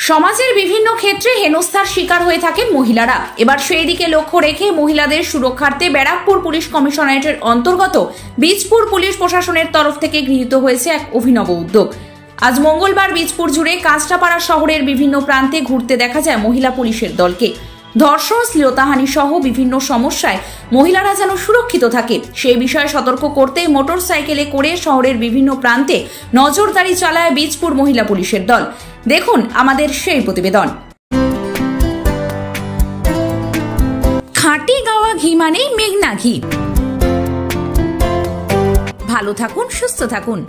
সমাজের বিভিন্ন ক্ষেত্রে হেনস্থার শিকার হয়ে থাকেন মহিলারা। এবার সেই দিকে লক্ষ্য রেখে মহিলাদের সুরক্ষার্থে ব্যারাকপুর পুলিশ কমিশনারেটের অন্তর্গত বীজপুর পুলিশ প্রশাসনের তরফ থেকে গৃহীত হয়েছে এক অভিনব উদ্যোগ। আজ মঙ্গলবার বীজপুর জুড়ে কাঁচরাপাড়া শহরের বিভিন্ন প্রান্তে ঘুরতে দেখা যায় মহিলা পুলিশের দলকে। ধর্ষণ, শ্লীলতাহানি সহ বিভিন্ন সমস্যায় মহিলারা যেন সুরক্ষিত থাকে সেই বিষয়ে সতর্ক করতে মোটর সাইকেলে করে শহরের বিভিন্ন প্রান্তে নজরদারি চালায় বীজপুর মহিলা পুলিশের দল। দেখুন আমাদের সেই প্রতিবেদন। খাঁটি গাওয়া ঘি মানেই মেঘনা ঘি। ভালো থাকুন, সুস্থ থাকুন।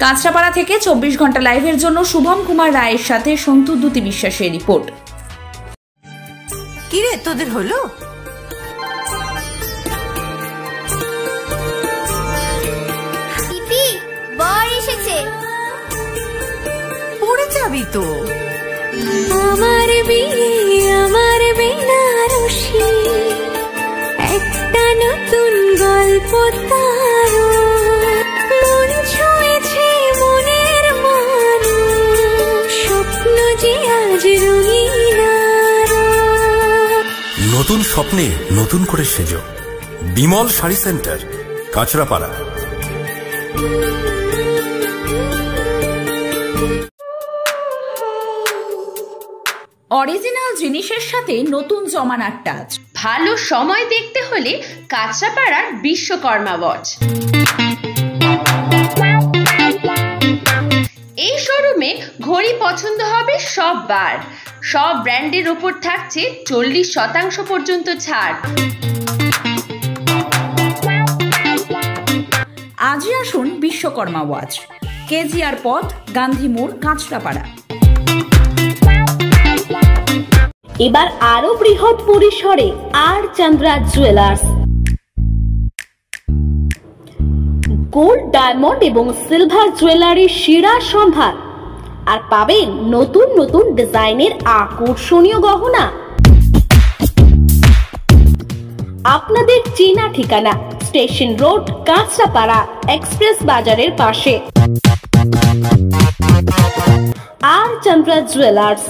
কাঁচরাপাড়া থেকে 24 ঘন্টা লাইভের জন্য শুভম কুমার রায়ের সাথে সন্তুদ্যুতি বিশ্বাসের রিপোর্ট। কি রে তোদের হলো? দিদি বর এসেছে। পড়ে যাবি তো। আমার বিয়ে, আমার বেনারসি, একটা নতুন গল্প তার। মন ছুঁয়েছে মনের মানুষ, স্বপ্ন যে আজ রঙিন। নতুন স্বপ্নে নতুন করে সেজো। বিমল শাড়ি সেন্টার, কাঁচরাপাড়া। অরিজিনাল জিনিসের সাথে নতুন জমানার টাচ। ভালো সময় দেখতে হলে কাঁচরাপাড়ার বিশ্বকর্মা ওয়াচ। এই শোরুমে ঘড়ি পছন্দ হবে সববার। সব ব্র্যান্ডের উপর থাকছে 40% পর্যন্ত ছাড়। আজই আসুন বিশ্বকর্মা ওয়াচ, কেজিআর পথ, গান্ধী মোড়, কাঁচরাপাড়া। এবার আরো বৃহৎ পরিসরে আর চন্দ্রা জুয়েলার্স। গোল্ড, ডায়মন্ড এবং সিলভার জুয়েলারির সেরা সম্ভার, আর পাবেন নতুন নতুন ডিজাইনের আকর্ষণীয় গহনা। আপনাদের চেনা ঠিকানা স্টেশন রোড, কাঁচরাপাড়া, এক্সপ্রেস বাজারের পাশে। আর চন্দ্রা জুয়েলার্স।